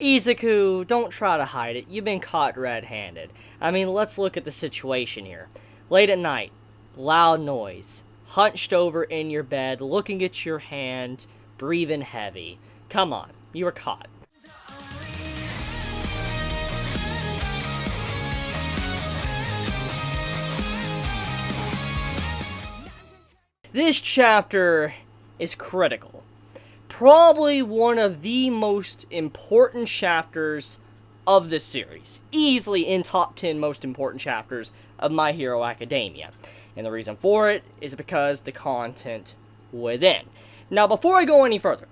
Izuku, don't try to hide it. You've been caught red-handed. I mean, let's look at the situation here. Late at night, loud noise, hunched over in your bed, looking at your hand, breathing heavy. Come on, you were caught. This chapter is critical. Probably one of the most important chapters of this series. Easily in top 10 most important chapters of My Hero Academia. And the reason for it is because the content within. Now, before I go any further,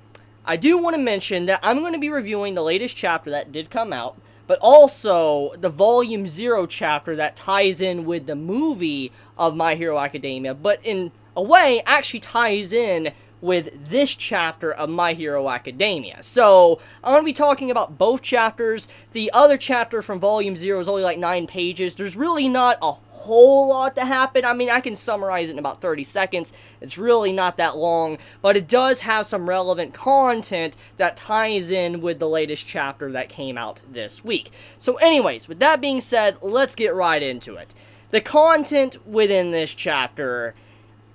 I do want to mention that I'm going to be reviewing the latest chapter that did come out, but also the Volume 0 chapter that ties in with the movie of My Hero Academia, but in a way actually ties in with this chapter of My Hero Academia. So, I'm going to be talking about both chapters. The other chapter from Volume 0 is only like 9 pages. There's really not a whole lot to happen. I mean, I can summarize it in about 30 seconds. It's really not that long, but it does have some relevant content that ties in with the latest chapter that came out this week. So anyways, with that being said, let's get right into it. The content within this chapter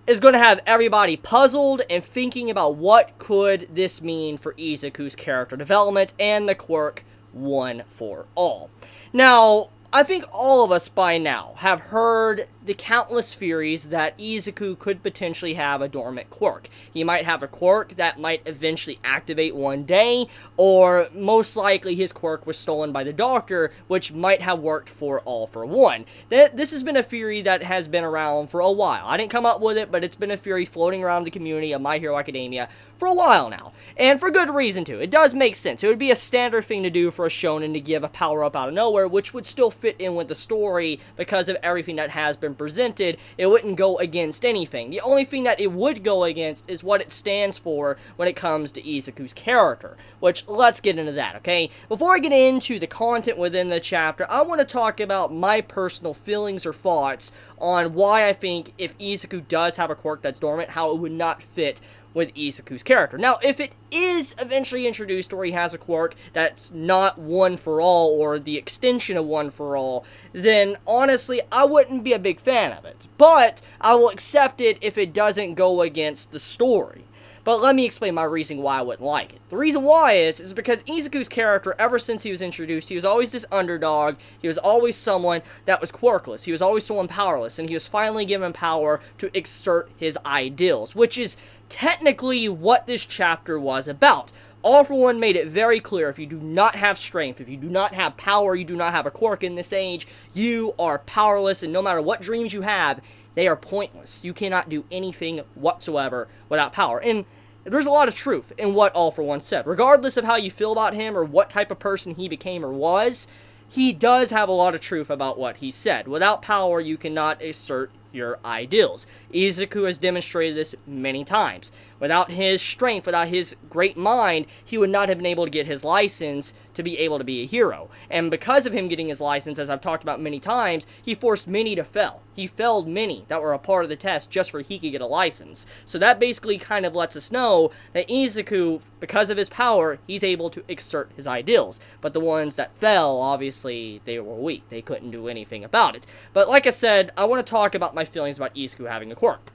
is going to have everybody puzzled and thinking about what could this mean for Izuku's character development and the quirk One for All. Now, I think all of us by now have heard the countless theories that Izuku could potentially have a dormant quirk. He might have a quirk that might eventually activate one day, or most likely his quirk was stolen by the Doctor, which might have worked for All for One. This has been a theory that has been around for a while. I didn't come up with it, but it's been a theory floating around the community of My Hero Academia for a while now. And for good reason too. It does make sense. It would be a standard thing to do for a shonen to give a power-up out of nowhere, which would still fit in with the story because of everything that has been presented. It wouldn't go against anything. The only thing that it would go against is what it stands for when it comes to Izuku's character, which let's get into that, okay? Before I get into the content within the chapter, I want to talk about my personal feelings or thoughts on why I think if Izuku does have a quirk that's dormant, how it would not fit with Izuku's character. Now, if it is eventually introduced where he has a quirk that's not One for All or the extension of One for All, then honestly, I wouldn't be a big fan of it. But I will accept it if it doesn't go against the story. But let me explain my reason why I wouldn't like it. The reason why is because Izuku's character, ever since he was introduced, he was always this underdog. He was always someone that was quirkless. He was always someone powerless. And he was finally given power to exert his ideals, which is technically what this chapter was about. All for One made it very clear, if you do not have strength, if you do not have power, you do not have a quirk in this age, you are powerless, and no matter what dreams you have, they are pointless. You cannot do anything whatsoever without power. And there's a lot of truth in what All for One said. Regardless of how you feel about him or what type of person he became or was, he does have a lot of truth about what he said. Without power, you cannot assert your ideals. Izuku has demonstrated this many times. Without his strength, without his great mind, he would not have been able to get his license to be able to be a hero. And because of him getting his license, as I've talked about many times, he forced many to fail. He failed many that were a part of the test just for he could get a license. So that basically kind of lets us know that Izuku, because of his power, he's able to exert his ideals. But the ones that fell, obviously, they were weak. They couldn't do anything about it. But like I said, I want to talk about my feelings about Izuku having a quirk.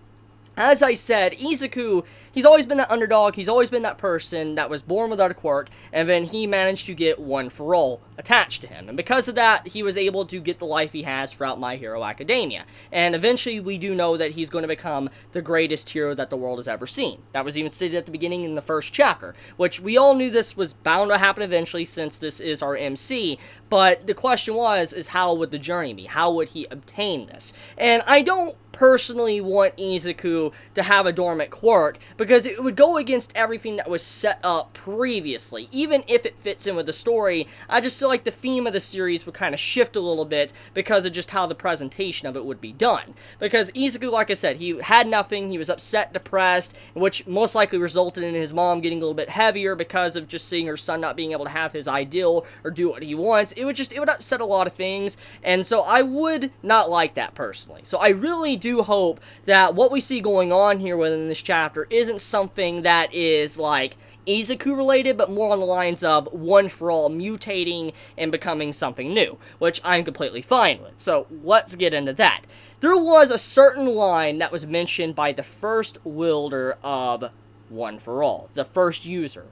As I said, Izuku, he's always been that underdog, he's always been that person that was born without a quirk, and then he managed to get One for All attached to him. And because of that, he was able to get the life he has throughout My Hero Academia. And eventually, we do know that he's going to become the greatest hero that the world has ever seen. That was even stated at the beginning in the first chapter, which we all knew this was bound to happen eventually since this is our MC, but the question is how would the journey be? How would he obtain this? And I don't personally want Izuku to have a dormant quirk because it would go against everything that was set up previously. Even if it fits in with the story, I just feel like the theme of the series would kind of shift a little bit because of just how the presentation of it would be done. Because Izuku, like I said, he had nothing, he was upset, depressed, which most likely resulted in his mom getting a little bit heavier because of just seeing her son not being able to have his ideal or do what he wants. It would upset a lot of things, and so I would not like that personally. So I really do hope that what we see going on here within this chapter isn't something that is like Izuku related, but more on the lines of One for All mutating and becoming something new, which I'm completely fine with. So let's get into that. There was a certain line that was mentioned by the first wielder of One for All, the first user,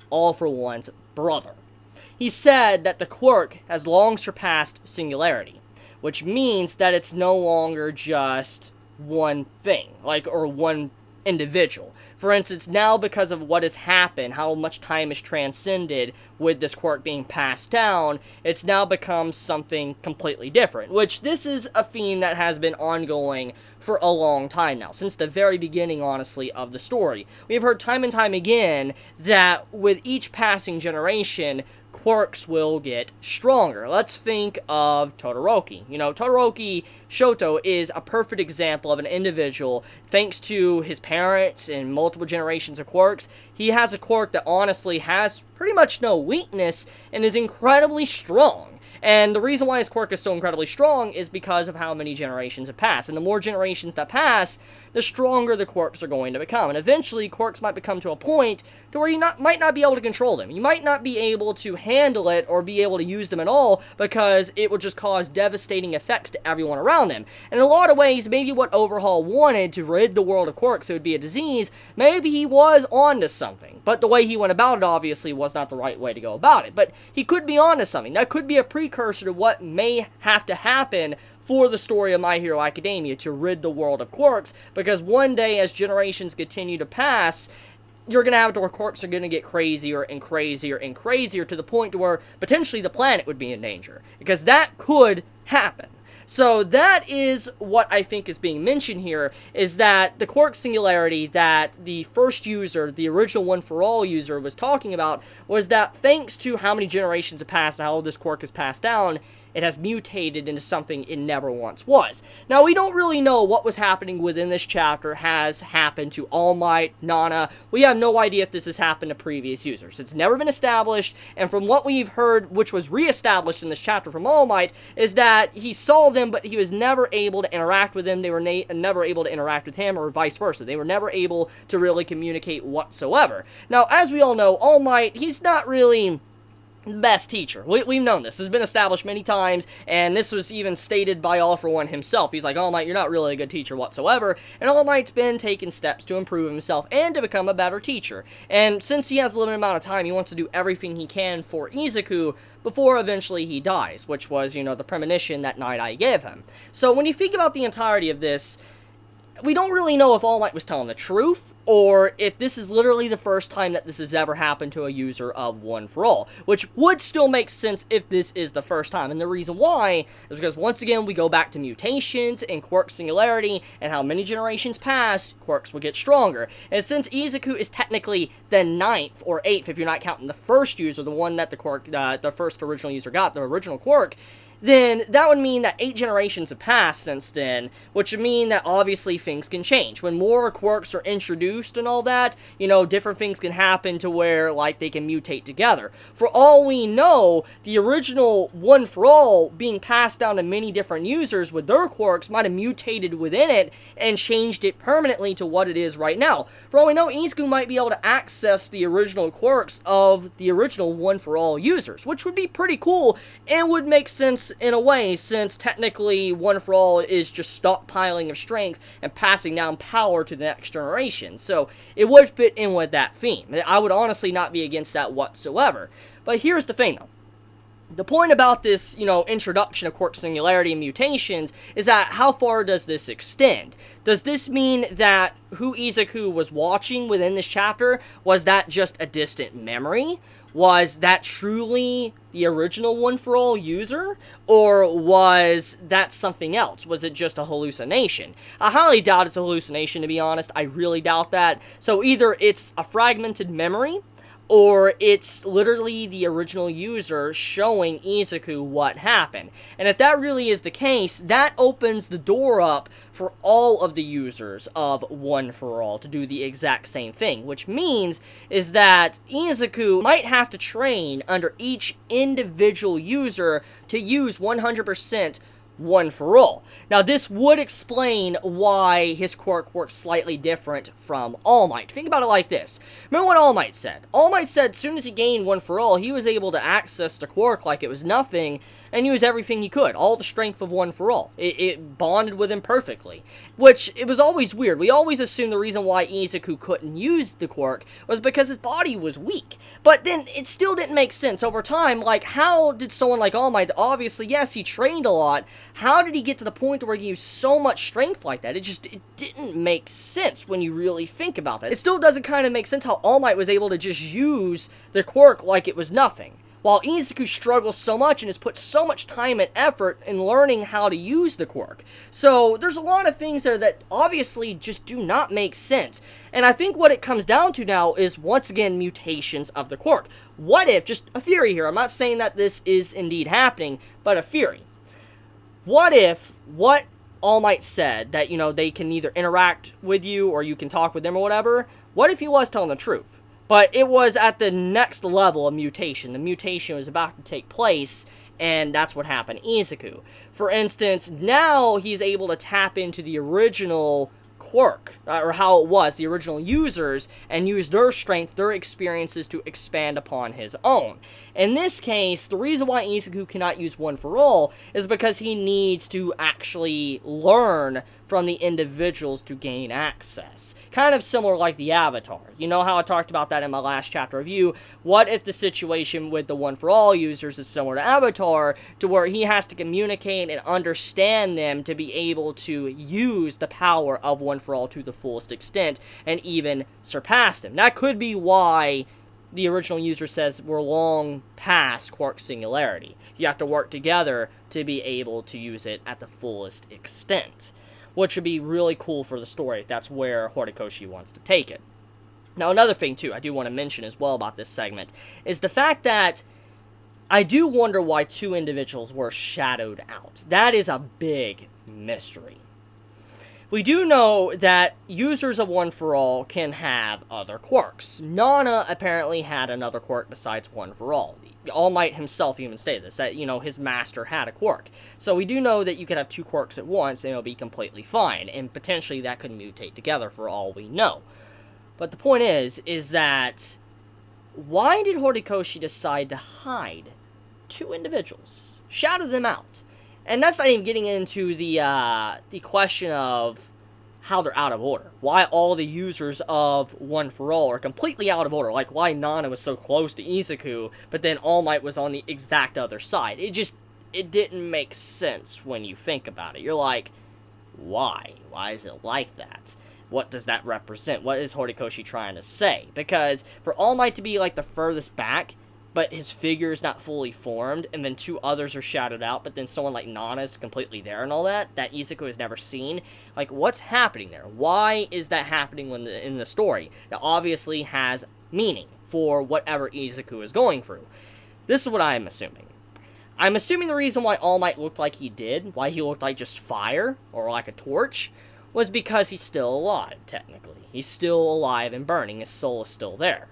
All for One's brother. He said that the quirk has long surpassed singularity, which means that it's no longer just one thing, or one individual. For instance, now because of what has happened, how much time has transcended with this quirk being passed down, it's now become something completely different, which this is a theme that has been ongoing for a long time now, since the very beginning, honestly, of the story. We have heard time and time again that with each passing generation, quirks will get stronger. Let's think of Todoroki. Todoroki Shoto is a perfect example of an individual, thanks to his parents and multiple generations of quirks. He has a quirk that honestly has pretty much no weakness and is incredibly strong. And the reason why his quirk is so incredibly strong is because of how many generations have passed. And the more generations that pass, the stronger the quirks are going to become. And eventually, quirks might become to a point to where you might not be able to control them. You might not be able to handle it or be able to use them at all, because it would just cause devastating effects to everyone around them. And in a lot of ways, maybe what Overhaul wanted, to rid the world of quirks so it would be a disease, maybe he was onto something. But the way he went about it, obviously, was not the right way to go about it. But he could be onto something. That could be a precursor to what may have to happen for the story of My Hero Academia, to rid the world of quirks, because one day, as generations continue to pass, you're going to have it where quirks are going to get crazier and crazier and crazier, to the point to where potentially the planet would be in danger, because that could happen. So that is what I think is being mentioned here, is that the quirk singularity that the first user, the original One for All user, was talking about, was that thanks to how many generations have passed and how this quirk has passed down, it has mutated into something it never once was. Now, we don't really know what was happening within this chapter has happened to All Might, Nana. We have no idea if this has happened to previous users. It's never been established, and from what we've heard, which was re-established in this chapter from All Might, is that he saw them, but he was never able to interact with them. They were never able to interact with him, or vice versa. They were never able to really communicate whatsoever. Now, as we all know, All Might, he's not really best teacher. We've known this. This has been established many times, and this was even stated by All For One himself. He's like, All Might, you're not really a good teacher whatsoever, and All Might's been taking steps to improve himself and to become a better teacher. And since he has a limited amount of time, he wants to do everything he can for Izuku before eventually he dies, which was, the premonition that Night Eye gave him. So when you think about the entirety of this, we don't really know if All Might was telling the truth, or if this is literally the first time that this has ever happened to a user of One for All, which would still make sense if this is the first time. And the reason why is because, once again, we go back to mutations and quirk singularity, and how many generations pass, quirks will get stronger. And since Izuku is technically the 9th or 8th, if you're not counting the first user, the one that the first original user got, the original quirk, then that would mean that 8 generations have passed since then, which would mean that obviously things can change. When more quirks are introduced and all that, different things can happen to where, they can mutate together. For all we know, the original One for All being passed down to many different users with their quirks might have mutated within it and changed it permanently to what it is right now. For all we know, Izuku might be able to access the original quirks of the original One for All users, which would be pretty cool and would make sense in a way, since technically One for All is just stockpiling of strength and passing down power to the next generation. So it would fit in with that theme. I would honestly not be against that whatsoever. But here's the thing, though. The point about this, introduction of quirk singularity and mutations is that how far does this extend? Does this mean that who Izuku was watching within this chapter, was that just a distant memory? Was that truly the original One for All user? Or was that something else? Was it just a hallucination? I highly doubt it's a hallucination, to be honest. I really doubt that. So either it's a fragmented memory, or it's literally the original user showing Izuku what happened. And if that really is the case, that opens the door up for all of the users of One for All to do the exact same thing, which means is that Izuku might have to train under each individual user to use 100% One for All. Now, this would explain why his quirk works slightly different from All Might. Think about it like this. Remember what All Might said? All Might said as soon as he gained One for All, he was able to access the quirk like it was nothing and use everything he could. All the strength of One for All. It bonded with him perfectly. Which, it was always weird. We always assumed the reason why Izuku couldn't use the quirk was because his body was weak. But then, it still didn't make sense over time. Like, how did someone like All Might, obviously, yes, he trained a lot. How did he get to the point where he used so much strength like that? It didn't make sense when you really think about that. It still doesn't kind of make sense how All Might was able to just use the quirk like it was nothing. While Izuku struggles so much and has put so much time and effort in learning how to use the quirk. So, there's a lot of things there that obviously just do not make sense. And I think what it comes down to now is, once again, mutations of the quirk. What if, just a theory here, I'm not saying that this is indeed happening, but a theory. What if what All Might said, that, you know, they can either interact with you or you can talk with them or whatever, what if he was telling the truth? But it was at the next level of mutation. The mutation was about to take place, and that's what happened to Izuku. For instance, now he's able to tap into the original quirk, or how it was, the original users, and use their strength, their experiences to expand upon his own. In this case, the reason why Izuku cannot use One for All is because he needs to actually learn from the individuals to gain access. Kind of similar like the Avatar. You know how I talked about that in my last chapter review? What if the situation with the One for All users is similar to Avatar, to where he has to communicate and understand them to be able to use the power of One for All to the fullest extent, and even surpass them? That could be why the original user says we're long past Quark Singularity. You have to work together to be able to use it at the fullest extent. Which would be really cool for the story if that's where Horikoshi wants to take it. Now, another thing, too, I do want to mention as well about this segment, is the fact that I do wonder why two individuals were shadowed out. That is a big mystery. We do know that users of One for All can have other quirks. Nana apparently had another quirk besides One for All. All Might himself even stated this, that, you know, his master had a quirk. So we do know that you could have two quirks at once and it'll be completely fine. And potentially that could mutate together for all we know. But the point is that why did Horikoshi decide to hide two individuals? Shadow them out. And that's not even getting into the question of how they're out of order. Why all the users of One for All are completely out of order. Like, why Nana was so close to Izuku, but then All Might was on the exact other side. It didn't make sense when you think about it. You're like, why? Why is it like that? What does that represent? What is Horikoshi trying to say? Because for All Might to be, like, the furthest back, but his figure is not fully formed, and then two others are shadowed out, but then someone like Nana is completely there and all that Izuku has never seen. Like, what's happening there? Why is that happening in the story? That obviously has meaning for whatever Izuku is going through. This is what I'm assuming. I'm assuming the reason why All Might looked like he did, why he looked like just fire, or like a torch, was because he's still alive, technically. He's still alive and burning, his soul is still there.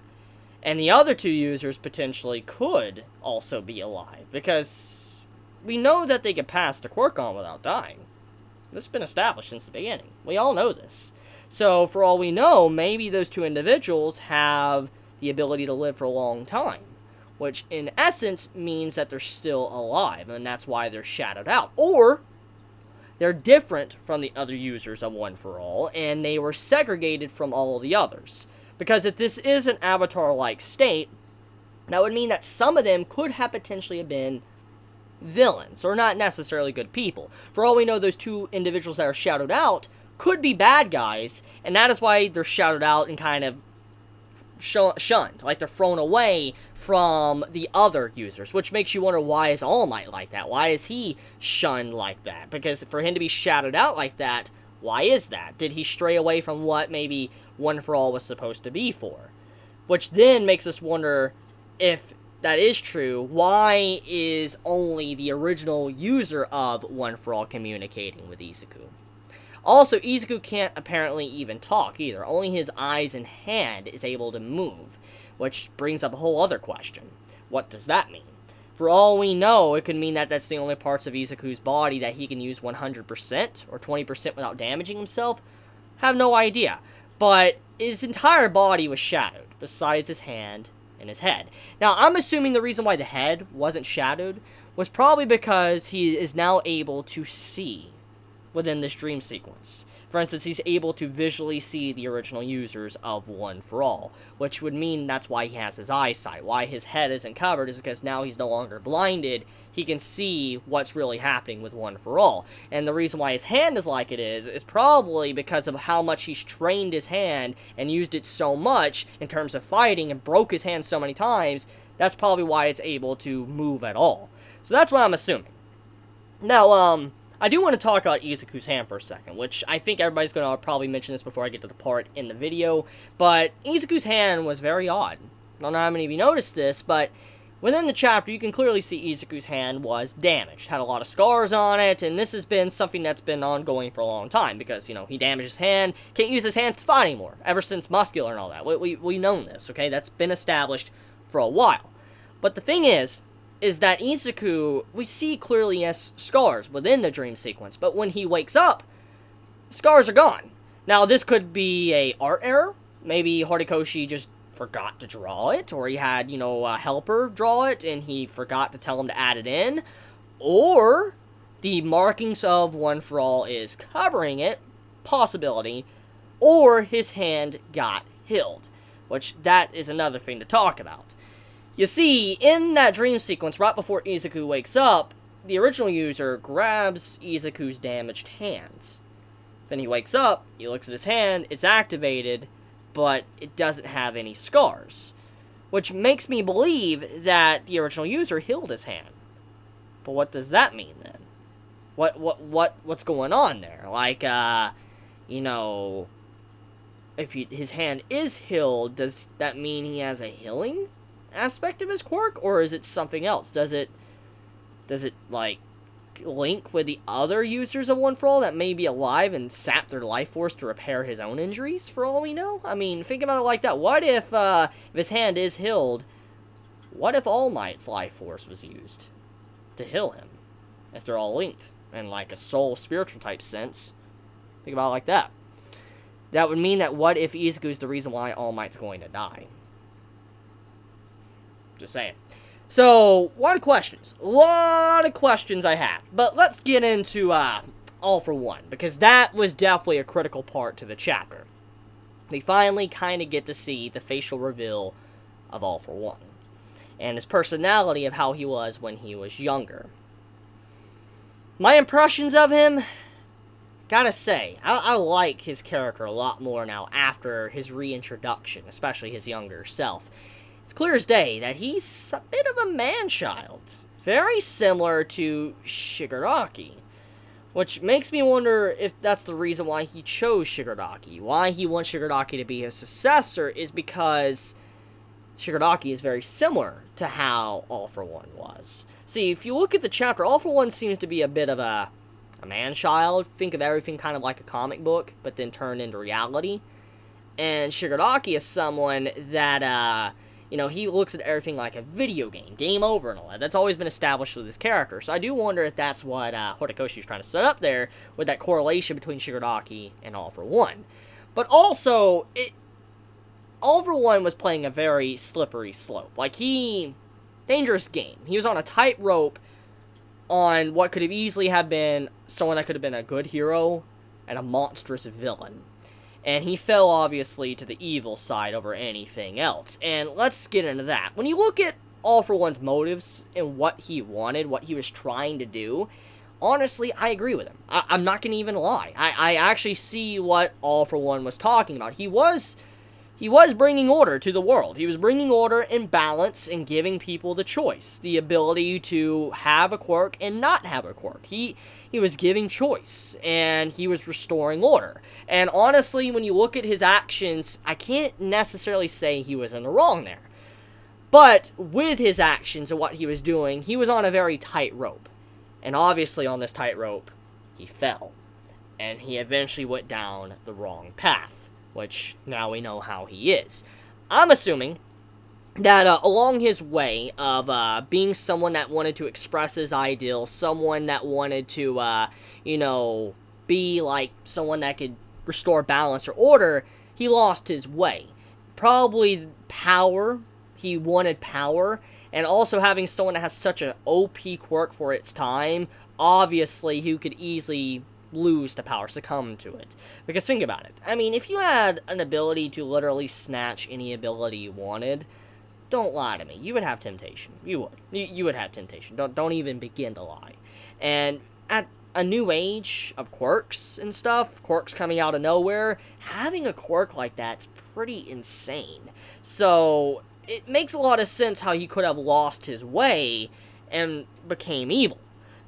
And the other two users potentially could also be alive, because we know that they can pass the quirk on without dying. This has been established since the beginning. We all know this. So, for all we know, maybe those two individuals have the ability to live for a long time, which in essence means that they're still alive, and that's why they're shadowed out. Or they're different from the other users of One for All, and they were segregated from all the others. Because if this is an Avatar-like state, that would mean that some of them could have potentially been villains, or not necessarily good people. For all we know, those two individuals that are shadowed out could be bad guys, and that is why they're shadowed out and kind of shunned. Like, they're thrown away from the other users, which makes you wonder, why is All Might like that? Why is he shunned like that? Because for him to be shadowed out like that, why is that? Did he stray away from what maybe One for All was supposed to be for? Which then makes us wonder, if that is true, why is only the original user of One for All communicating with Izuku? Also, Izuku can't apparently even talk either. Only his eyes and hand is able to move, which brings up a whole other question. What does that mean? For all we know, it could mean that that's the only parts of Izuku's body that he can use 100% or 20% without damaging himself. Have no idea. But his entire body was shadowed, besides his hand and his head. Now, I'm assuming the reason why the head wasn't shadowed was probably because he is now able to see within this dream sequence. For instance, he's able to visually see the original users of One for All, which would mean that's why he has his eyesight. Why his head isn't covered is because now he's no longer blinded. He can see what's really happening with One for All. And the reason why his hand is like it is probably because of how much he's trained his hand and used it so much in terms of fighting and broke his hand so many times. That's probably why it's able to move at all. So that's what I'm assuming. Now, I do want to talk about Izuku's hand for a second, which I think everybody's going to probably mention this before I get to the part in the video, but Izuku's hand was very odd. I don't know how many of you noticed this, but within the chapter, you can clearly see Izuku's hand was damaged, had a lot of scars on it, and this has been something that's been ongoing for a long time, because, you know, he damaged his hand, can't use his hands to fight anymore, ever since Muscular and all that. We know this, okay? That's been established for a while. But the thing is that Izuku, we see clearly has scars within the dream sequence, but when he wakes up, scars are gone. Now, this could be a art error. Maybe Horikoshi just forgot to draw it, or he had, you know, a helper draw it, and he forgot to tell him to add it in, or the markings of One for All is covering it, possibility, or his hand got healed, which that is another thing to talk about. You see, in that dream sequence, right before Izuku wakes up, the original user grabs Izuku's damaged hands. Then he wakes up, he looks at his hand, it's activated, but it doesn't have any scars. Which makes me believe that the original user healed his hand. But what does that mean, then? What's going on there? Like, you know, if his hand is healed, does that mean he has a healing aspect of his quirk, or is it something else? Does it like link with the other users of One for All that may be alive and sap their life force to repair his own injuries, for all we know? I mean, think about it like that. What if his hand is healed, what if All Might's life force was used to heal him, if they're all linked in like a soul spiritual type sense? Think about it like that. That would mean that what if Izuku's the reason why All Might's going to die? Just saying. So, a lot of questions I have. But let's get into All for One, because that was definitely a critical part to the chapter. We finally kind of get to see the facial reveal of All for One, and his personality of how he was when he was younger. My impressions of him, gotta say, I like his character a lot more now after his reintroduction, especially his younger self. It's clear as day that he's a bit of a man-child, very similar to Shigaraki, which makes me wonder if that's the reason why he chose Shigaraki. Why he wants Shigaraki to be his successor is because Shigaraki is very similar to how All for One was. See, if you look at the chapter, All for One seems to be a bit of a man-child. Think of everything kind of like a comic book, but then turned into reality. And Shigaraki is someone that, you know, he looks at everything like a video game, game over and all that. That's always been established with his character. So I do wonder if that's what Horikoshi is trying to set up there with that correlation between Shigaraki and All for One. But also, All for One was playing a very slippery slope. Like, dangerous game. He was on a tightrope on what could have easily have been someone that could have been a good hero and a monstrous villain. And he fell, obviously, to the evil side over anything else. And let's get into that. When you look at All for One's motives and what he wanted, what he was trying to do, honestly, I agree with him. I'm not going to even lie. I actually see what All for One was talking about. He was bringing order to the world. He was bringing order and balance and giving people the choice. The ability to have a quirk and not have a quirk. He was giving choice, and he was restoring order. And honestly, when you look at his actions, I can't necessarily say he was in the wrong there. But with his actions and what he was doing, he was on a very tight rope. And obviously on this tight rope, he fell. And he eventually went down the wrong path, which now we know how he is. I'm assuming that along his way of being someone that wanted to express his ideals, someone that wanted to, be like someone that could restore balance or order, he lost his way. Probably power. He wanted power. And also having someone that has such an OP quirk for its time, obviously he could easily lose the power, succumb to it. Because think about it. I mean, if you had an ability to literally snatch any ability you wanted, don't lie to me. You would have temptation. You would. You would have temptation. Don't even begin to lie. And at a new age of quirks and stuff, quirks coming out of nowhere, having a quirk like that's pretty insane. So it makes a lot of sense how he could have lost his way and became evil.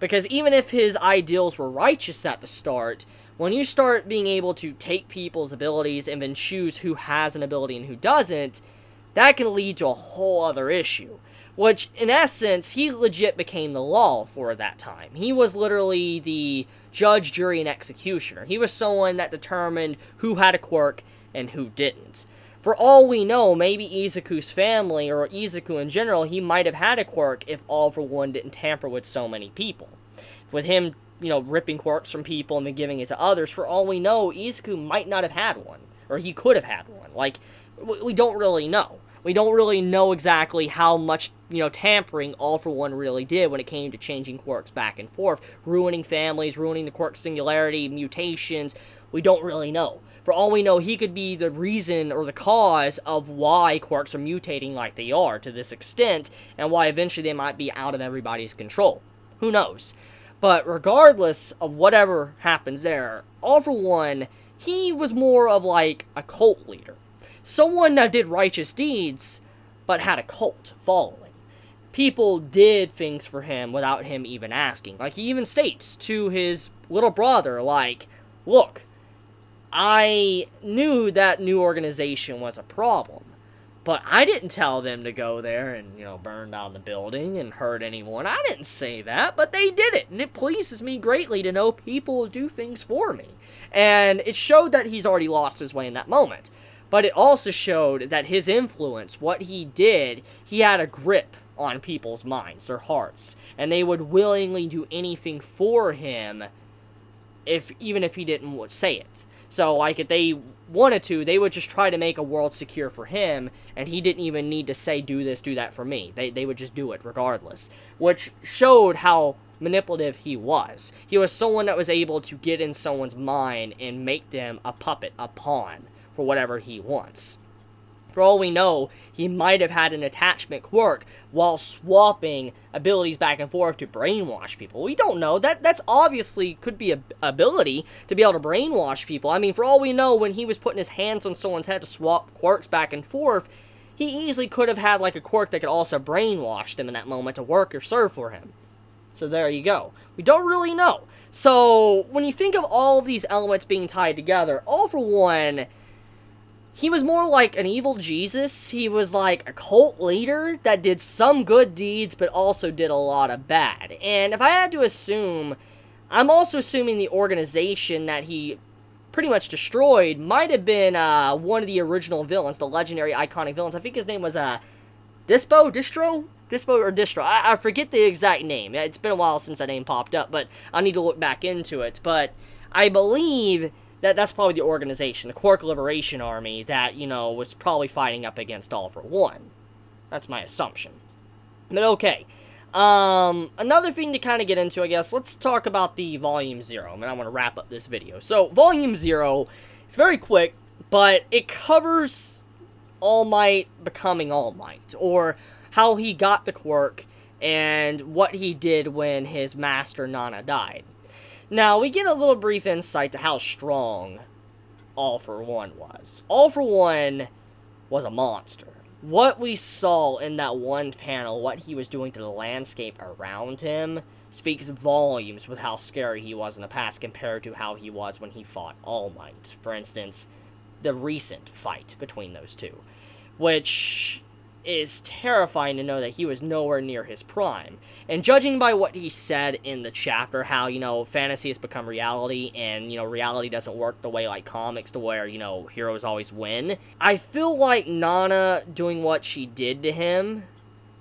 Because even if his ideals were righteous at the start, when you start being able to take people's abilities and then choose who has an ability and who doesn't, that can lead to a whole other issue. Which, in essence, he legit became the law for that time. He was literally the judge, jury, and executioner. He was someone that determined who had a quirk and who didn't. For all we know, maybe Izuku's family, or Izuku in general, he might have had a quirk if All For One didn't tamper with so many people. With him, ripping quirks from people and then giving it to others, for all we know, Izuku might not have had one. Or he could have had one. We don't really know. We don't really know exactly how much, tampering All For One really did when it came to changing quirks back and forth, ruining families, ruining the quirk singularity, mutations. We don't really know. For all we know, he could be the reason or the cause of why quirks are mutating like they are to this extent, and why eventually they might be out of everybody's control. Who knows? But regardless of whatever happens there, All For One, he was more of like a cult leader. Someone that did righteous deeds, but had a cult following. People did things for him without him even asking. Like, he even states to his little brother, like, look, I knew that new organization was a problem, but I didn't tell them to go there and, burn down the building and hurt anyone. I didn't say that, but they did it, and it pleases me greatly to know people will do things for me. And it showed that he's already lost his way in that moment. But it also showed that his influence, what he did, he had a grip on people's minds, their hearts. And they would willingly do anything for him, even if he didn't say it. So, if they wanted to, they would just try to make a world secure for him, and he didn't even need to say, do this, do that for me. They would just do it regardless. Which showed how manipulative he was. He was someone that was able to get in someone's mind and make them a puppet, a pawn, for whatever he wants. For all we know, he might have had an attachment quirk while swapping abilities back and forth to brainwash people. We don't know. That's obviously could be an ability to be able to brainwash people. I mean, for all we know, when he was putting his hands on someone's head to swap quirks back and forth, he easily could have had like a quirk that could also brainwash them in that moment to work or serve for him. So there you go. We don't really know. So when you think of all of these elements being tied together, All For One, he was more like an evil Jesus. He was like a cult leader that did some good deeds, but also did a lot of bad. And if I had to assume, I'm also assuming the organization that he pretty much destroyed might have been one of the original villains, the legendary iconic villains. I think his name was Distro? I forget the exact name. It's been a while since that name popped up, but I need to look back into it. But I believe that's probably the organization, the Quirk Liberation Army, that, was probably fighting up against All For One. That's my assumption. But okay. Another thing to kind of get into, I guess, let's talk about the Volume 0, and I want to wrap up this video. So, Volume 0, it's very quick, but it covers All Might becoming All Might, or how he got the quirk, and what he did when his master Nana died. Now, we get a little brief insight to how strong All For One was. All For One was a monster. What we saw in that one panel, what he was doing to the landscape around him, speaks volumes with how scary he was in the past compared to how he was when he fought All Might. For instance, the recent fight between those two. Which, is terrifying to know that he was nowhere near his prime. And judging by what he said in the chapter, how, fantasy has become reality, and, reality doesn't work the way, like, comics, to where, heroes always win, I feel like Nana doing what she did to him,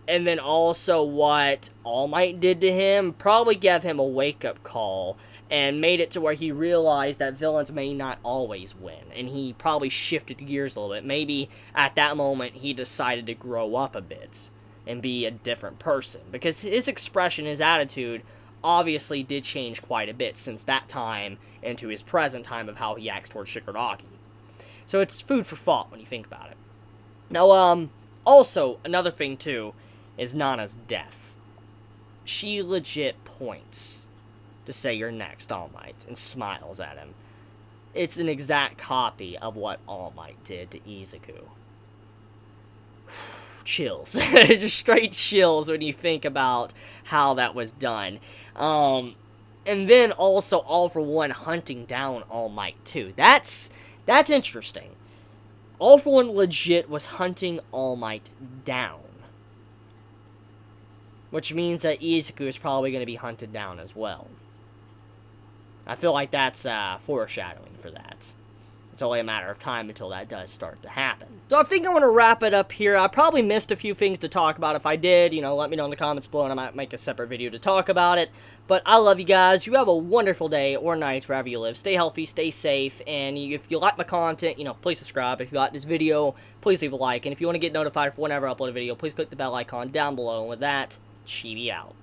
and then also what All Might did to him, probably gave him a wake-up call, and made it to where he realized that villains may not always win, and he probably shifted gears a little bit. Maybe at that moment he decided to grow up a bit and be a different person, because his expression, his attitude, obviously did change quite a bit since that time into his present time of how he acts towards Shigaraki. So it's food for thought when you think about it. Now, also, another thing too, is Nana's death. She legit points to say, "You're next, All Might," and smiles at him. It's an exact copy of what All Might did to Izuku. Chills. Just straight chills when you think about how that was done. And then also All For One hunting down All Might too. That's interesting. All For One legit was hunting All Might down. Which means that Izuku is probably going to be hunted down as well. I feel like that's foreshadowing for that. It's only a matter of time until that does start to happen. So I think I want to wrap it up here. I probably missed a few things to talk about. If I did, let me know in the comments below, and I might make a separate video to talk about it. But I love you guys. You have a wonderful day or night wherever you live. Stay healthy, stay safe, and if you like my content, please subscribe. If you like this video, please leave a like. And if you want to get notified for whenever I upload a video, please click the bell icon down below. And with that, Chibi out.